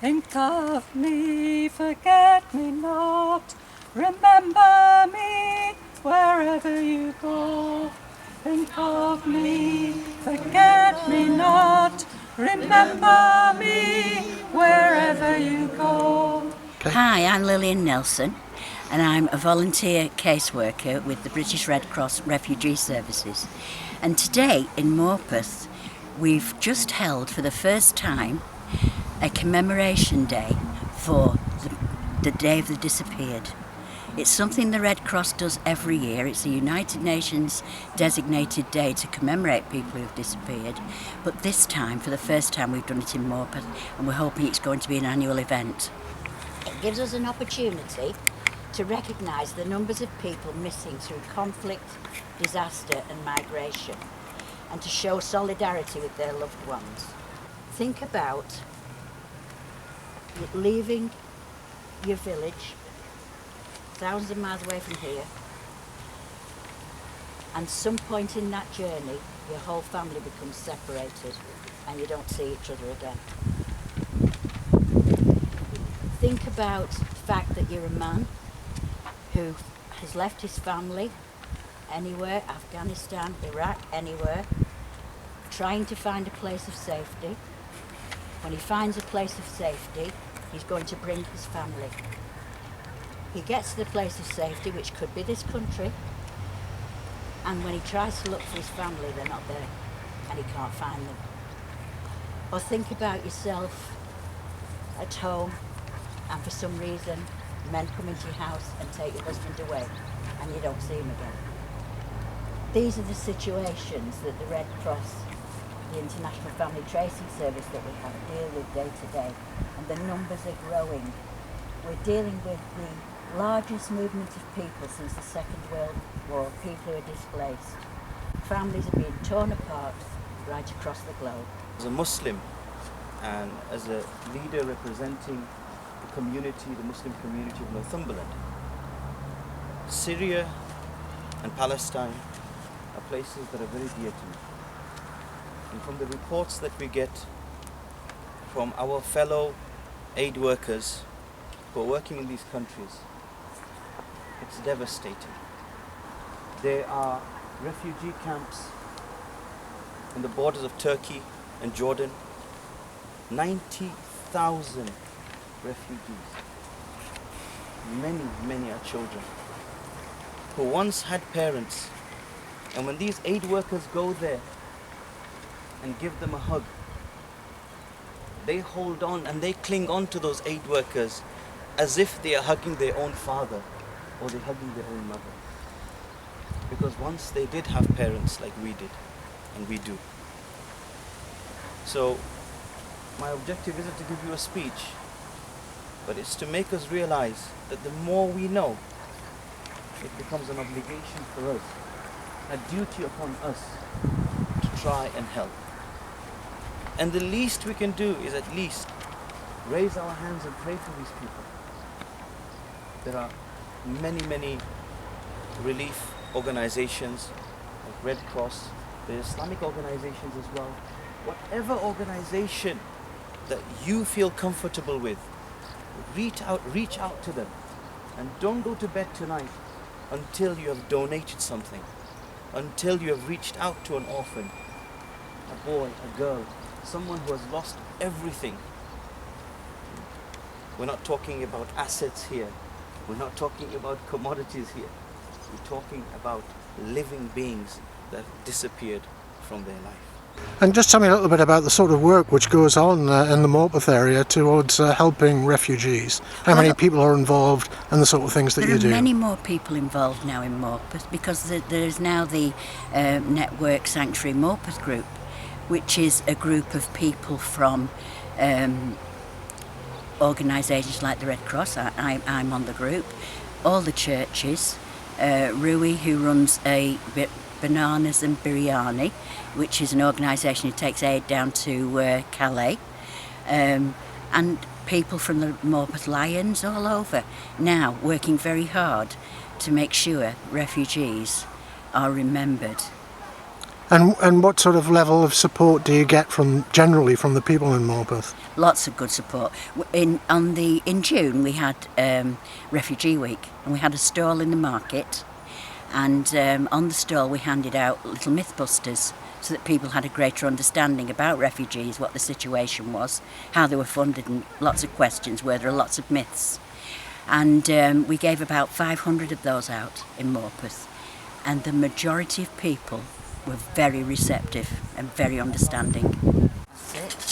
Think of me, forget me not. Remember me wherever you go. Think of me, forget me not. Remember me wherever you go. Hi, I'm Lillian Nelson, and I'm a volunteer caseworker with the British Red Cross Refugee Services. And today in Morpeth, we've just held for the first time a commemoration day for the Day of the Disappeared. It's something the Red Cross does every year. It's a United Nations designated day to commemorate people who've disappeared. But this time, for the first time, we've done it in Morpeth, and we're hoping it's going to be an annual event. It gives us an opportunity to recognise the numbers of people missing through conflict, disaster and migration, and to show solidarity with their loved ones. Think about leaving your village thousands of miles away from here, and some point in that journey your whole family becomes separated and you don't see each other again. Think about the fact that you're a man who has left his family anywhere, Afghanistan, Iraq, anywhere, trying to find a place of safety. When he finds a place of safety, he's going to bring his family. He gets to the place of safety, which could be this country, and when he tries to look for his family, they're not there, and he can't find them. Or think about yourself at home, and for some reason, men come into your house and take your husband away, and you don't see him again. These are the situations that the Red Cross, the International Family Tracing Service that we have, deal with day to day, and the numbers are growing. We're dealing with the largest movement of people since the Second World War, people who are displaced. Families are being torn apart right across the globe. As a Muslim and as a leader representing the community, the Muslim community of Northumberland, Syria and Palestine are places that are very dear to me. And from the reports that we get from our fellow aid workers who are working in these countries, it's devastating. There are refugee camps on the borders of Turkey and Jordan, 90,000 refugees. Many are children who once had parents, and when these aid workers go there and give them a hug, they hold on and they cling on to those aid workers as if they are hugging their own father or they're hugging their own mother. Because once they did have parents like we did, and we do. So my objective isn't to give you a speech, but it's to make us realize that the more we know, it becomes an obligation for us, a duty upon us to try and help. And the least we can do is at least raise our hands and pray for these people. There are many relief organizations like Red Cross, the Islamic organizations as well. Whatever organization that you feel comfortable with, reach out to them, and don't go to bed tonight until you have donated something, until you have reached out to an orphan, a boy, a girl, someone who has lost everything. We're not talking about assets here. We're not talking about commodities here. We're talking about living beings that have disappeared from their life. And just tell me a little bit about the sort of work which goes on in the Morpeth area towards helping refugees. How many people are involved and the sort of things that you do? There are many more people involved now in Morpeth because there is now the Network Sanctuary Morpeth group, which is a group of people from organisations like the Red Cross. I'm on the group. All the churches. Rui, who runs a Bananas and Biryani, which is an organisation who takes aid down to Calais, and people from the Morpeth Lions all over, now working very hard to make sure refugees are remembered. And what sort of level of support do you get generally from the people in Morpeth? Lots of good support. In June we had Refugee Week, and we had a stall in the market, and on the stall we handed out little mythbusters so that people had a greater understanding about refugees, what the situation was, how they were funded, and lots of questions where there are lots of myths. And we gave about 500 of those out in Morpeth, and the majority of people were very receptive and very understanding. That's it.